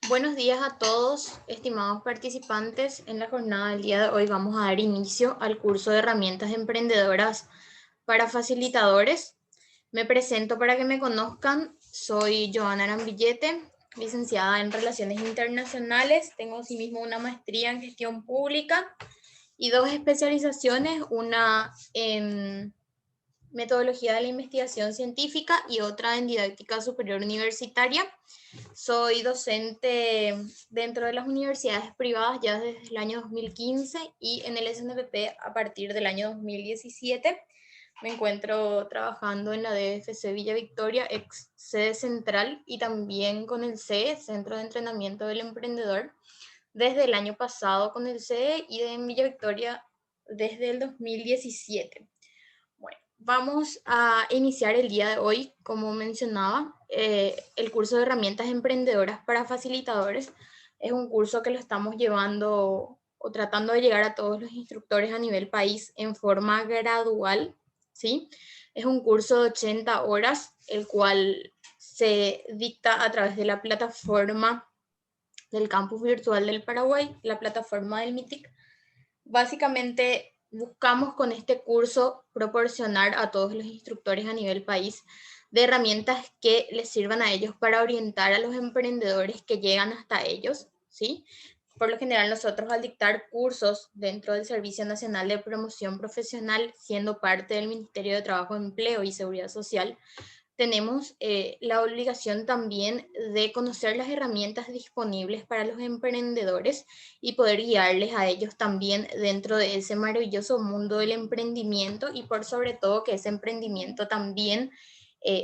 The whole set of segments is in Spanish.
Buenos días a todos, estimados participantes. En la jornada del día de hoy vamos a dar inicio al curso de herramientas emprendedoras para facilitadores. Me presento para que me conozcan. Soy Joana Arambillete, licenciada en Relaciones Internacionales. Tengo asimismo una maestría en Gestión Pública y dos especializaciones, una en Metodología de la Investigación Científica y otra en Didáctica Superior Universitaria. Soy docente dentro de las universidades privadas ya desde el año 2015 y en el SNPP a partir del año 2017. Me encuentro trabajando en la DFC Villa Victoria, ex sede central, y también con el CE, Centro de Entrenamiento del Emprendedor, desde el año pasado con el CE y en Villa Victoria desde el 2017. Bueno, vamos a iniciar el día de hoy, como mencionaba, el curso de herramientas emprendedoras para facilitadores. Es un curso que lo estamos llevando o tratando de llegar a todos los instructores a nivel país en forma gradual, ¿sí? Es un curso de 80 horas, el cual se dicta a través de la plataforma del Campus Virtual del Paraguay, la plataforma del MITIC. Básicamente buscamos con este curso proporcionar a todos los instructores a nivel país de herramientas que les sirvan a ellos para orientar a los emprendedores que llegan hasta ellos, ¿sí? Por lo general nosotros al dictar cursos dentro del Servicio Nacional de Promoción Profesional, siendo parte del Ministerio de Trabajo, Empleo y Seguridad Social, tenemos la obligación también de conocer las herramientas disponibles para los emprendedores y poder guiarles a ellos también dentro de ese maravilloso mundo del emprendimiento y por sobre todo que ese emprendimiento también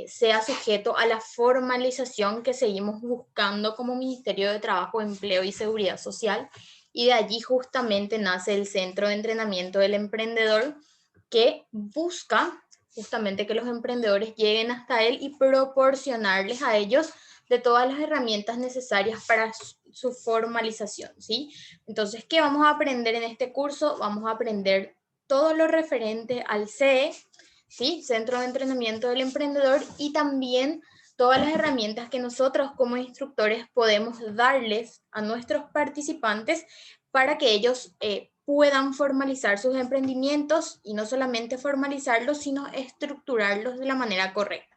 sea sujeto a la formalización que seguimos buscando como Ministerio de Trabajo, Empleo y Seguridad Social. Y de allí justamente nace el Centro de Entrenamiento del Emprendedor, que busca justamente que los emprendedores lleguen hasta él y proporcionarles a ellos de todas las herramientas necesarias para su formalización, ¿sí? Entonces, ¿qué vamos a aprender en este curso? Vamos a aprender todo lo referente al CE, ¿sí? Centro de Entrenamiento del Emprendedor, y también todas las herramientas que nosotros como instructores podemos darles a nuestros participantes para que ellos puedan formalizar sus emprendimientos y no solamente formalizarlos, sino estructurarlos de la manera correcta.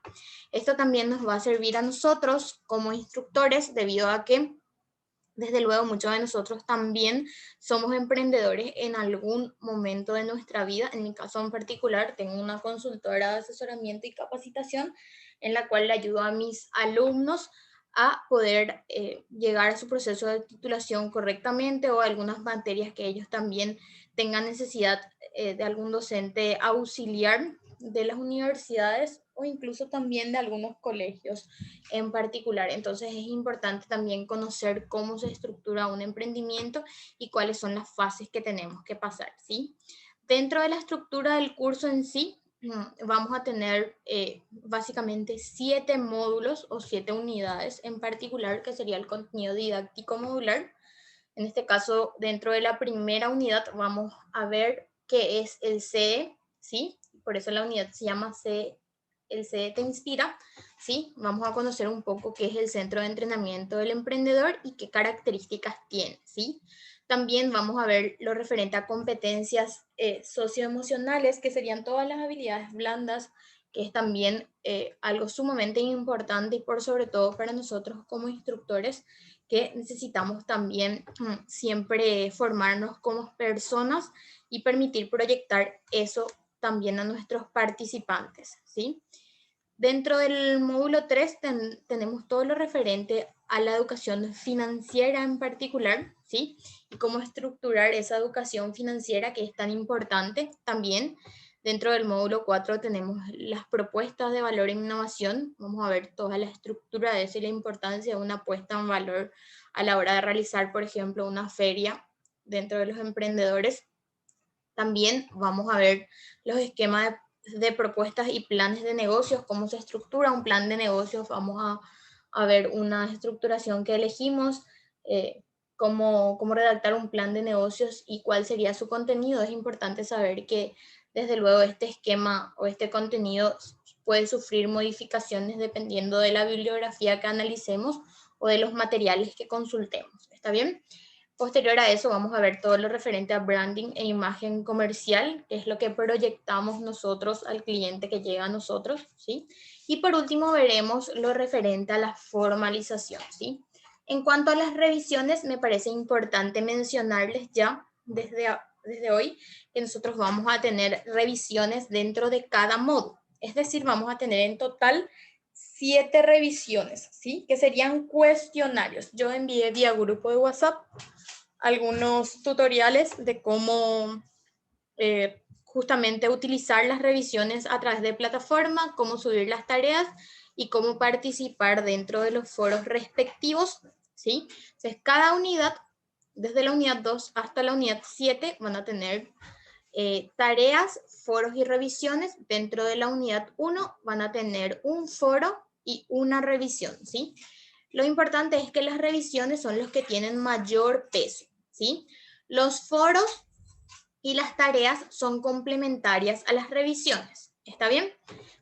Esto también nos va a servir a nosotros como instructores debido a que desde luego muchos de nosotros también somos emprendedores en algún momento de nuestra vida. En mi caso en particular tengo una consultora de asesoramiento y capacitación en la cual le ayudo a mis alumnos a poder llegar a su proceso de titulación correctamente, o algunas materias que ellos también tengan necesidad de algún docente auxiliar de las universidades o incluso también de algunos colegios en particular. Entonces es importante también conocer cómo se estructura un emprendimiento y cuáles son las fases que tenemos que pasar, ¿sí? Dentro de la estructura del curso en sí, vamos a tener básicamente 7 módulos o 7 unidades en particular, que sería el contenido didáctico modular. En este caso, dentro de la primera unidad vamos a ver qué es el CE, ¿sí? Por eso la unidad se llama CE, el CE te inspira, ¿sí? Vamos a conocer un poco qué es el Centro de Entrenamiento del Emprendedor y qué características tiene, ¿sí? También vamos a ver lo referente a competencias socioemocionales, que serían todas las habilidades blandas, que es también algo sumamente importante y por sobre todo para nosotros como instructores, que necesitamos también siempre formarnos como personas y permitir proyectar eso también a nuestros participantes, ¿sí? Dentro del módulo 3 tenemos todo lo referente a la educación financiera en particular, ¿sí? Y cómo estructurar esa educación financiera que es tan importante también. Dentro del módulo 4 tenemos las propuestas de valor en innovación. Vamos a ver toda la estructura de eso y la importancia de una puesta en valor a la hora de realizar, por ejemplo, una feria dentro de los emprendedores. También vamos a ver los esquemas de propuestas y planes de negocios, cómo se estructura un plan de negocios. Vamos a ver una estructuración que elegimos, cómo redactar un plan de negocios y cuál sería su contenido. Es importante saber que desde luego este esquema o este contenido puede sufrir modificaciones dependiendo de la bibliografía que analicemos o de los materiales que consultemos. ¿Está bien? Posterior a eso vamos a ver todo lo referente a branding e imagen comercial, que es lo que proyectamos nosotros al cliente que llega a nosotros, ¿sí? Y por último veremos lo referente a la formalización, ¿sí? En cuanto a las revisiones, me parece importante mencionarles ya desde hoy que nosotros vamos a tener revisiones dentro de cada módulo. Es decir, vamos a tener en total 7 revisiones, ¿sí? Que serían cuestionarios. Yo envié vía grupo de WhatsApp algunos tutoriales de cómo justamente utilizar las revisiones a través de plataforma, cómo subir las tareas y cómo participar dentro de los foros respectivos, ¿sí? Entonces, cada unidad, desde la unidad 2 hasta la unidad 7, van a tener tareas, foros y revisiones. Dentro de la unidad 1 van a tener un foro y una revisión, ¿sí? Lo importante es que las revisiones son los que tienen mayor peso, ¿sí? Los foros y las tareas son complementarias a las revisiones. ¿Está bien?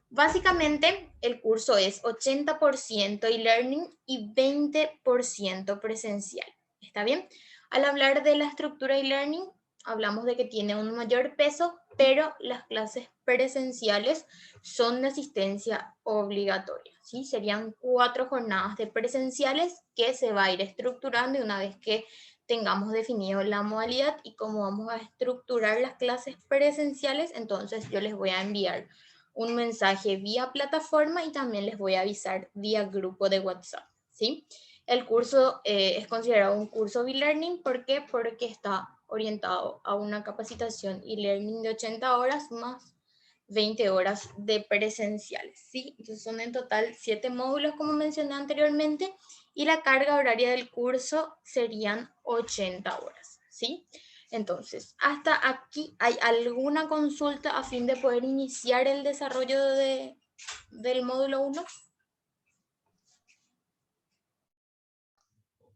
Básicamente, el curso es 80% e-learning y 20% presencial. ¿Está bien? Al hablar de la estructura e-learning, hablamos de que tiene un mayor peso, pero las clases presenciales son de asistencia obligatoria, ¿sí? Serían 4 jornadas de presenciales que se va a ir estructurando y una vez que tengamos definido la modalidad y cómo vamos a estructurar las clases presenciales, entonces yo les voy a enviar un mensaje vía plataforma y también les voy a avisar vía grupo de WhatsApp, ¿sí? El curso es considerado un curso e-learning. ¿Por qué? Porque está orientado a una capacitación e-learning de 80 horas más 20 horas de presenciales, ¿sí? Entonces son en total 7 módulos, como mencioné anteriormente, y la carga horaria del curso serían 80 horas, ¿sí? Entonces, hasta aquí, ¿hay alguna consulta a fin de poder iniciar el desarrollo del módulo 1?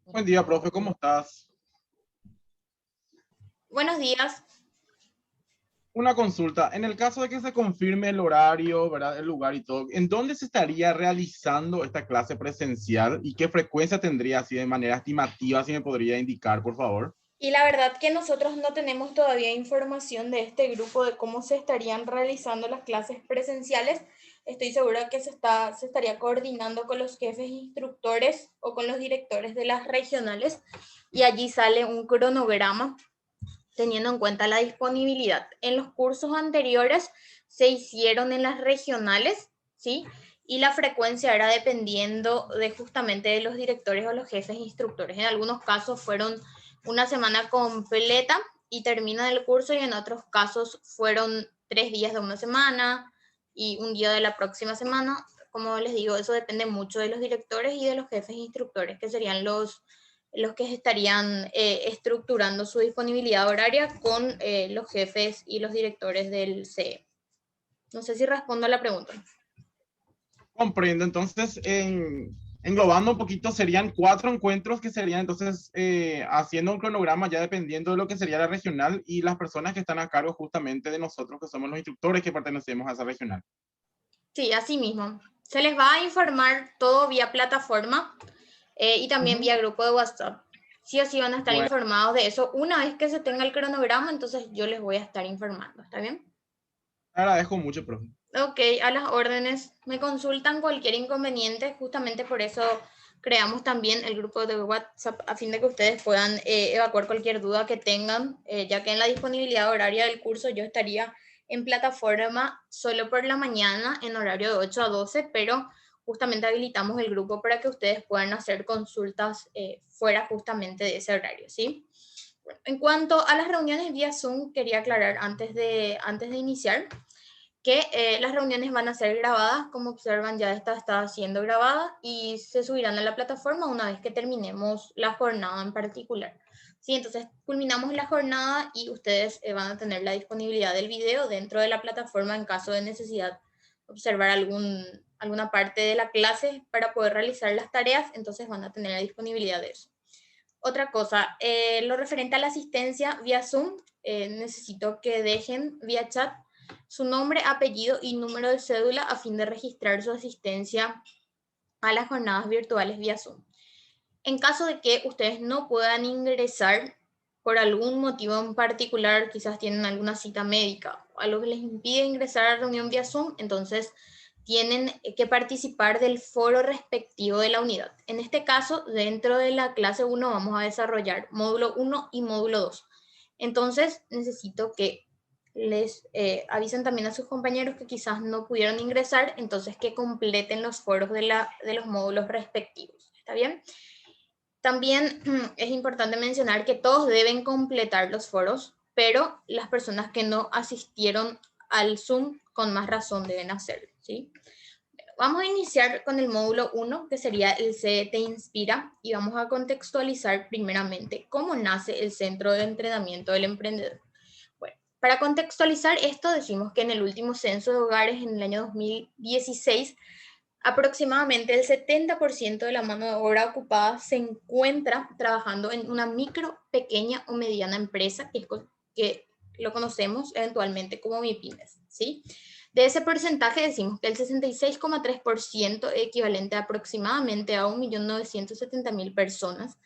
Buen día, profe, ¿cómo estás? Buenos días. Una consulta. En el caso de que se confirme el horario, ¿verdad? El lugar y todo, ¿en dónde se estaría realizando esta clase presencial y qué frecuencia tendría así de manera estimativa, si me podría indicar, por favor? Y la verdad que nosotros no tenemos todavía información de este grupo de cómo se estarían realizando las clases presenciales. Estoy segura que se estaría coordinando con los jefes instructores o con los directores de las regionales y allí sale un cronograma teniendo en cuenta la disponibilidad. En los cursos anteriores se hicieron en las regionales, ¿sí? Y la frecuencia era dependiendo de justamente de los directores o los jefes instructores. En algunos casos fueron una semana completa y termina el curso, y en otros casos fueron 3 días de una semana y un día de la próxima semana. Como les digo, eso depende mucho de los directores y de los jefes instructores, que serían los que estarían estructurando su disponibilidad horaria con los jefes y los directores del CE. No sé si respondo a la pregunta. Comprendo. Entonces, englobando un poquito, serían 4 encuentros que serían entonces haciendo un cronograma ya dependiendo de lo que sería la regional y las personas que están a cargo justamente de nosotros, que somos los instructores que pertenecemos a esa regional. Sí, así mismo. Se les va a informar todo vía plataforma y también Ujú. vía grupo de WhatsApp. Sí o sí van a estar Bueno, informados de eso. Una vez que se tenga el cronograma, entonces yo les voy a estar informando. ¿Está bien? agradezco mucho, profe. Ok, a las órdenes. Me consultan cualquier inconveniente, justamente por eso creamos también el grupo de WhatsApp a fin de que ustedes puedan evacuar cualquier duda que tengan, ya que en la disponibilidad horaria del curso yo estaría en plataforma solo por la mañana en horario de 8 a 12, pero justamente habilitamos el grupo para que ustedes puedan hacer consultas fuera justamente de ese horario, ¿sí? Bueno, en cuanto a las reuniones vía Zoom, quería aclarar antes de iniciar que las reuniones van a ser grabadas. Como observan, ya esta está siendo grabada y se subirán a la plataforma una vez que terminemos la jornada en particular. Sí, entonces culminamos la jornada y ustedes van a tener la disponibilidad del video dentro de la plataforma en caso de necesidad observar alguna parte de la clase para poder realizar las tareas, entonces van a tener la disponibilidad de eso. Otra cosa, lo referente a la asistencia vía Zoom, necesito que dejen vía chat su nombre, apellido y número de cédula a fin de registrar su asistencia a las jornadas virtuales vía Zoom. En caso de que ustedes no puedan ingresar por algún motivo en particular, quizás tienen alguna cita médica o algo que les impide ingresar a la reunión vía Zoom, entonces tienen que participar del foro respectivo de la unidad. En este caso, dentro de la clase 1 vamos a desarrollar módulo 1 y módulo 2. Entonces, necesito que les avisen también a sus compañeros que quizás no pudieron ingresar, entonces que completen los foros de los módulos respectivos. ¿Está bien? También es importante mencionar que todos deben completar los foros, pero las personas que no asistieron al Zoom con más razón deben hacerlo, ¿sí? Vamos a iniciar con el módulo 1, que sería el CE Te Inspira, y vamos a contextualizar primeramente cómo nace el Centro de Entrenamiento del Emprendedor. Bueno, para contextualizar esto, decimos que en el último censo de hogares en el año 2016, aproximadamente el 70% de la mano de obra ocupada se encuentra trabajando en una micro, pequeña o mediana empresa que lo conocemos eventualmente como MIPYMES, ¿sí? De ese porcentaje decimos que el 66,3%, equivalente a aproximadamente a 1.970.000 personas,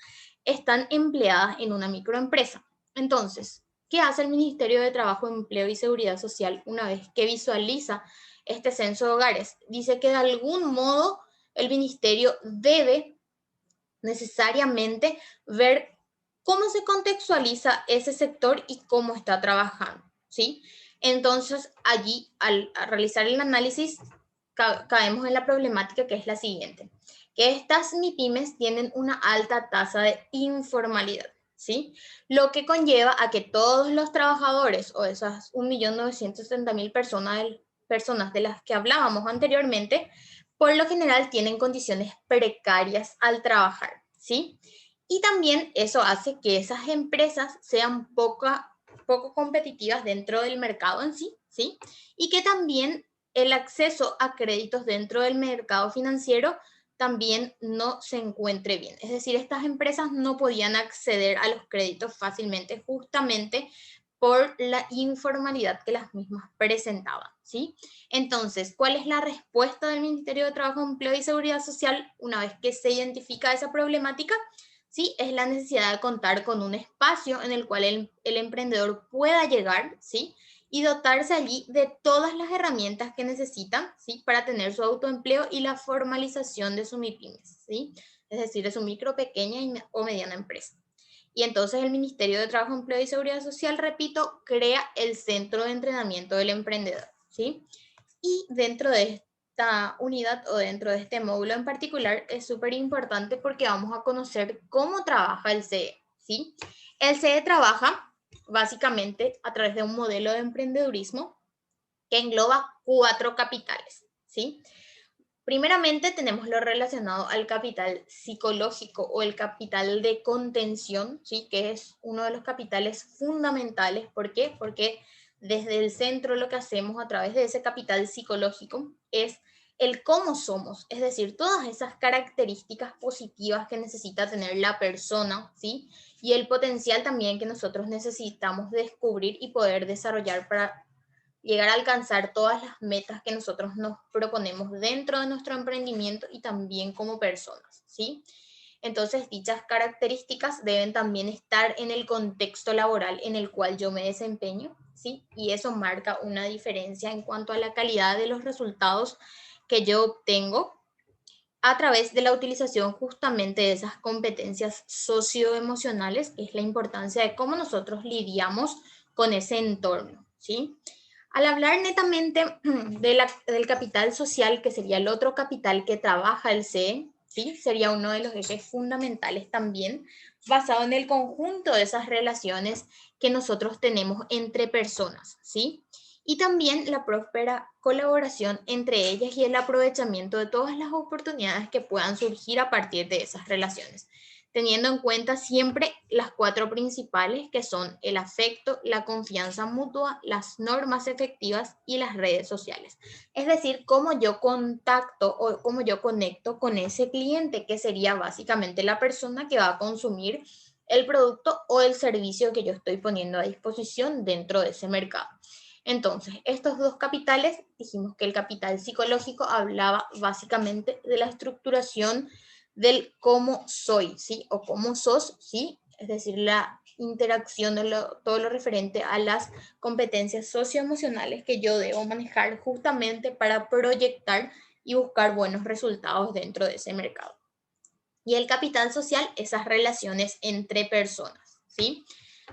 están empleadas en una microempresa. Entonces, ¿qué hace el Ministerio de Trabajo, Empleo y Seguridad Social una vez que visualiza este censo de hogares? Dice que de algún modo el ministerio debe necesariamente ver cómo se contextualiza ese sector y cómo está trabajando, ¿sí? Entonces, allí, al realizar el análisis, caemos en la problemática que es la siguiente, que estas MIPYMES tienen una alta tasa de informalidad, ¿sí? Lo que conlleva a que todos los trabajadores o esas 1.970.000 personas de las que hablábamos anteriormente, por lo general tienen condiciones precarias al trabajar, ¿sí? Y también eso hace que esas empresas sean poco competitivas dentro del mercado en sí, ¿sí? Y que también el acceso a créditos dentro del mercado financiero también no se encuentre bien. Es decir, estas empresas no podían acceder a los créditos fácilmente justamente por la informalidad que las mismas presentaban, ¿sí? Entonces, ¿cuál es la respuesta del Ministerio de Trabajo, Empleo y Seguridad Social una vez que se identifica esa problemática? Sí, es la necesidad de contar con un espacio en el cual el emprendedor pueda llegar, ¿sí? Y dotarse allí de todas las herramientas que necesitan, ¿sí? Para tener su autoempleo y la formalización de su MIPYMES, ¿sí? Es decir, de su micro, pequeña o mediana empresa. Y entonces el Ministerio de Trabajo, Empleo y Seguridad Social, repito, crea el Centro de Entrenamiento del Emprendedor, ¿sí? Y dentro de esta unidad o dentro de este módulo en particular es súper importante porque vamos a conocer cómo trabaja el CE, ¿sí? El CE trabaja básicamente a través de un modelo de emprendedurismo que engloba 4 capitales, ¿sí? Primeramente tenemos lo relacionado al capital psicológico o el capital de contención, ¿sí? Que es uno de los capitales fundamentales. ¿Por qué? Porque desde el centro lo que hacemos a través de ese capital psicológico es el cómo somos, es decir, todas esas características positivas que necesita tener la persona, ¿sí? Y el potencial también que nosotros necesitamos descubrir y poder desarrollar para llegar a alcanzar todas las metas que nosotros nos proponemos dentro de nuestro emprendimiento y también como personas, ¿sí? Entonces, dichas características deben también estar en el contexto laboral en el cual yo me desempeño, ¿sí? Y eso marca una diferencia en cuanto a la calidad de los resultados que yo obtengo a través de la utilización justamente de esas competencias socioemocionales, que es la importancia de cómo nosotros lidiamos con ese entorno, ¿sí? Al hablar netamente del capital social, que sería el otro capital que trabaja el CE, ¿sí? Sería uno de los ejes fundamentales también, basado en el conjunto de esas relaciones que nosotros tenemos entre personas, ¿sí? Y también la próspera colaboración entre ellas y el aprovechamiento de todas las oportunidades que puedan surgir a partir de esas relaciones, teniendo en cuenta siempre las 4 principales, que son el afecto, la confianza mutua, las normas efectivas y las redes sociales. Es decir, cómo yo contacto o cómo yo conecto con ese cliente, que sería básicamente la persona que va a consumir el producto o el servicio que yo estoy poniendo a disposición dentro de ese mercado. Entonces, estos 2 capitales, dijimos que el capital psicológico hablaba básicamente de la estructuración del cómo soy, ¿sí? O cómo sos, ¿sí? Es decir, la interacción de todo lo referente a las competencias socioemocionales que yo debo manejar justamente para proyectar y buscar buenos resultados dentro de ese mercado. Y el capital social, esas relaciones entre personas, ¿sí?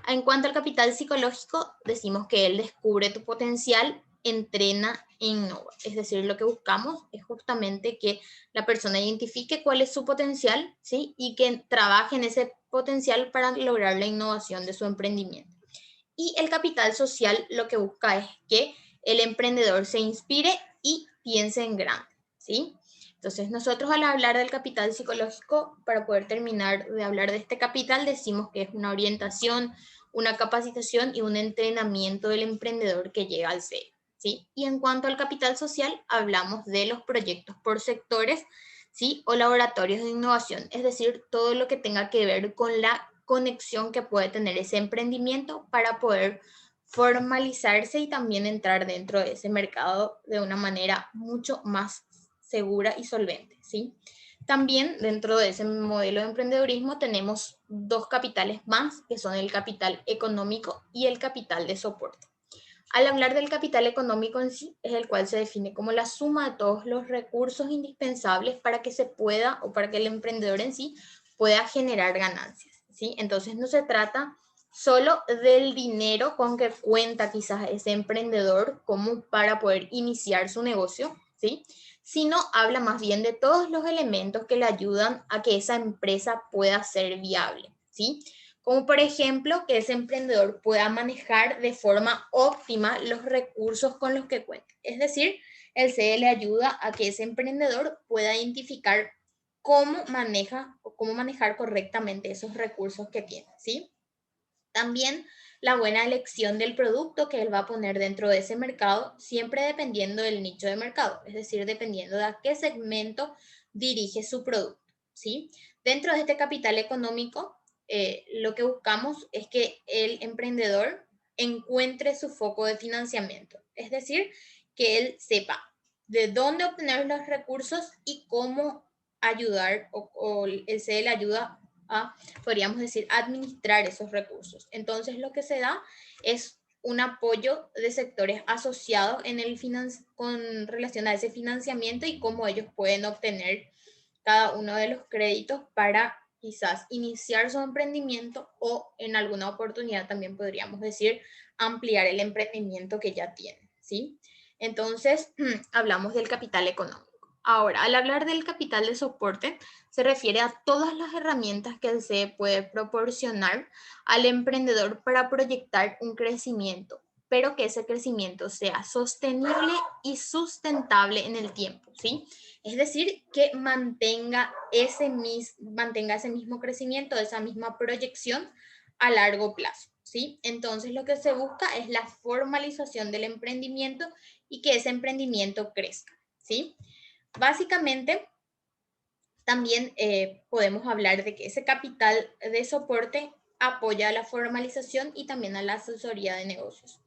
En cuanto al capital psicológico, decimos que él descubre tu potencial, entrena e innova. Es decir, lo que buscamos es justamente que la persona identifique cuál es su potencial, ¿sí? Y que trabaje en ese potencial para lograr la innovación de su emprendimiento. Y el capital social lo que busca es que el emprendedor se inspire y piense en grande, ¿sí? Entonces, nosotros al hablar del capital psicológico, para poder terminar de hablar de este capital, decimos que es una orientación, una capacitación y un entrenamiento del emprendedor que llega al CEO, ¿sí? Y en cuanto al capital social, hablamos de los proyectos por sectores, ¿sí? O laboratorios de innovación, es decir, todo lo que tenga que ver con la conexión que puede tener ese emprendimiento para poder formalizarse y también entrar dentro de ese mercado de una manera mucho más segura y solvente, ¿sí? También dentro de ese modelo de emprendedurismo tenemos dos capitales más, que son el capital económico y el capital de soporte. Al hablar del capital económico en sí, es el cual se define como la suma de todos los recursos indispensables para que se pueda o para que el emprendedor en sí pueda generar ganancias, ¿sí? Entonces no se trata solo del dinero con que cuenta quizás ese emprendedor como para poder iniciar su negocio, ¿sí? Sino habla más bien de todos los elementos que le ayudan a que esa empresa pueda ser viable, ¿sí? Como por ejemplo que ese emprendedor pueda manejar de forma óptima los recursos con los que cuenta. Es decir, el CE le ayuda a que ese emprendedor pueda identificar cómo maneja o cómo manejar correctamente esos recursos que tiene, ¿sí? También la buena elección del producto que él va a poner dentro de ese mercado, siempre dependiendo del nicho de mercado, es decir, dependiendo de a qué segmento dirige su producto, ¿sí? Dentro de este capital económico, lo que buscamos es que el emprendedor encuentre su foco de financiamiento, es decir, que él sepa de dónde obtener los recursos y cómo ayudar o el CE le ayuda a, podríamos decir, administrar esos recursos. Entonces, lo que se da es un apoyo de sectores asociados en el con relación a ese financiamiento y cómo ellos pueden obtener cada uno de los créditos para quizás iniciar su emprendimiento o en alguna oportunidad también podríamos decir ampliar el emprendimiento que ya tienen, ¿sí? Entonces, hablamos del capital económico. Ahora, al hablar del capital de soporte, se refiere a todas las herramientas que el CE puede proporcionar al emprendedor para proyectar un crecimiento, pero que ese crecimiento sea sostenible y sustentable en el tiempo, ¿sí? Es decir, que mantenga ese mismo crecimiento, esa misma proyección a largo plazo, ¿sí? Entonces, lo que se busca es la formalización del emprendimiento y que ese emprendimiento crezca, ¿sí? Básicamente, también podemos hablar de que ese capital de soporte apoya a la formalización y también a la asesoría de negocios.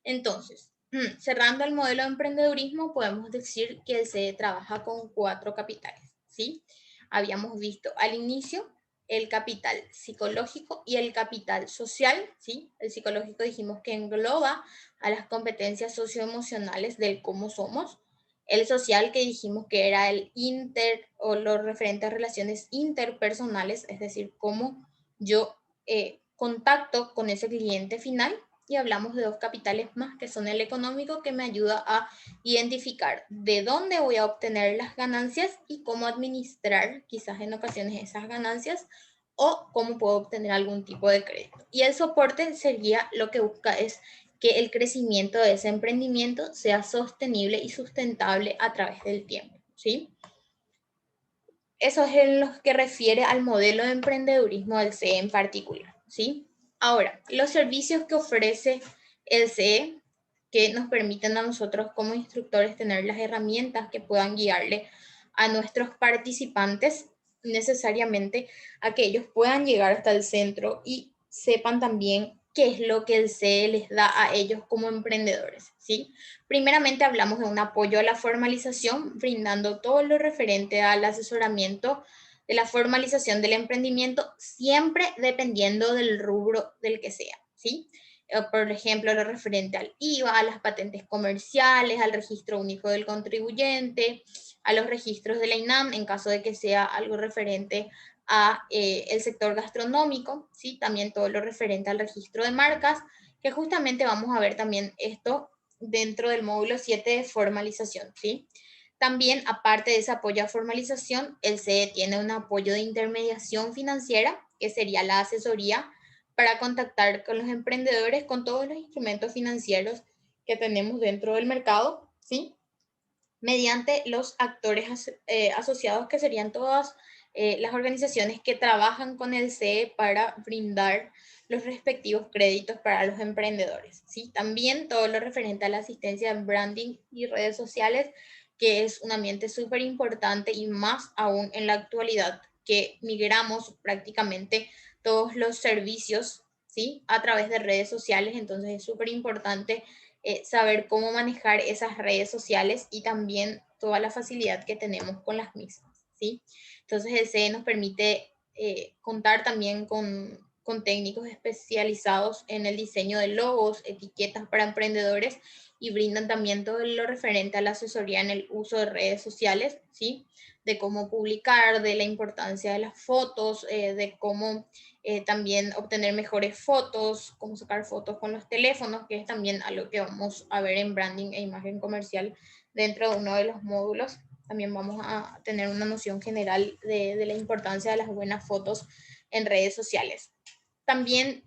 Entonces, cerrando el modelo de emprendedurismo, podemos decir que se trabaja con 4 capitales, ¿sí? Habíamos visto al inicio el capital psicológico y el capital social, ¿sí? El psicológico dijimos que engloba a las competencias socioemocionales del cómo somos. El social que dijimos que era el o lo referente a relaciones interpersonales, es decir, cómo yo contacto con ese cliente final. Y hablamos de 2 capitales más, que son el económico, que me ayuda a identificar de dónde voy a obtener las ganancias y cómo administrar quizás en ocasiones esas ganancias o cómo puedo obtener algún tipo de crédito. Y el soporte sería lo que busca es que el crecimiento de ese emprendimiento sea sostenible y sustentable a través del tiempo, ¿sí? Eso es en lo que refiere al modelo de emprendedurismo del CE en particular, ¿sí? Ahora, los servicios que ofrece el CE que nos permiten a nosotros como instructores tener las herramientas que puedan guiarle a nuestros participantes necesariamente a que ellos puedan llegar hasta el centro y sepan también qué es lo que el CE les da a ellos como emprendedores, ¿sí? Primeramente hablamos de un apoyo a la formalización, brindando todo lo referente al asesoramiento de la formalización del emprendimiento, siempre dependiendo del rubro del que sea, ¿sí? Por ejemplo, lo referente al IVA, a las patentes comerciales, al registro único del contribuyente, a los registros de la INAM, en caso de que sea algo referente a el sector gastronómico, ¿sí? También todo lo referente al registro de marcas, que justamente vamos a ver también esto dentro del módulo 7 de formalización, ¿sí? También, aparte de ese apoyo a formalización, el CE tiene un apoyo de intermediación financiera, que sería la asesoría para contactar con los emprendedores con todos los instrumentos financieros que tenemos dentro del mercado, ¿sí? Mediante los actores asociados, que serían todas las organizaciones que trabajan con el CE para brindar los respectivos créditos para los emprendedores, ¿sí? También todo lo referente a la asistencia en branding y redes sociales, que es un ambiente súper importante y más aún en la actualidad, que migramos prácticamente todos los servicios, ¿sí? A través de redes sociales, entonces es súper importante saber cómo manejar esas redes sociales y también toda la facilidad que tenemos con las mismas, ¿sí? Entonces el CE nos permite contar también con técnicos especializados en el diseño de logos, etiquetas para emprendedores, y brindan también todo lo referente a la asesoría en el uso de redes sociales, ¿sí? De cómo publicar, de la importancia de las fotos, de cómo también obtener mejores fotos, cómo sacar fotos con los teléfonos, que es también algo que vamos a ver en branding e imagen comercial dentro de uno de los módulos. También vamos a tener una noción general de la importancia de las buenas fotos en redes sociales. También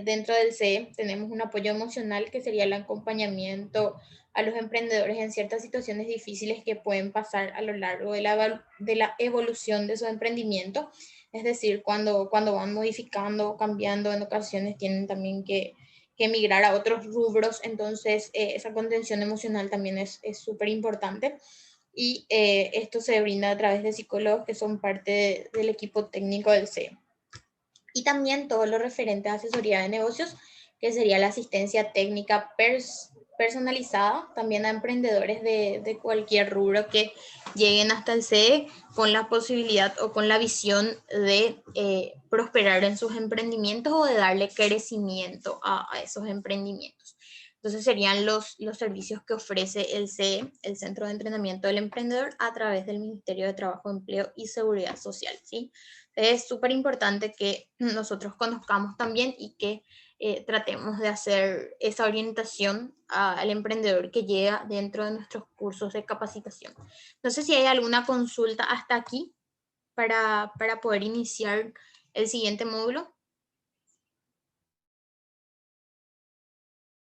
dentro del CE tenemos un apoyo emocional, que sería el acompañamiento a los emprendedores en ciertas situaciones difíciles que pueden pasar a lo largo de la evolución de su emprendimiento. Es decir, cuando van modificando, cambiando, en ocasiones tienen también que migrar a otros rubros, entonces esa contención emocional también es súper importante. Y esto se brinda a través de psicólogos que son parte del equipo técnico del CE. Y también todo lo referente a asesoría de negocios, que sería la asistencia técnica personalizada también a emprendedores de cualquier rubro que lleguen hasta el CE con la posibilidad o con la visión de prosperar en sus emprendimientos o de darle crecimiento a esos emprendimientos. Entonces serían los servicios que ofrece el CE, el Centro de Entrenamiento del Emprendedor, a través del Ministerio de Trabajo, Empleo y Seguridad Social, ¿sí? Es súper importante que nosotros conozcamos también y que tratemos de hacer esa orientación al emprendedor que llega dentro de nuestros cursos de capacitación. No sé si hay alguna consulta hasta aquí para poder iniciar el siguiente módulo.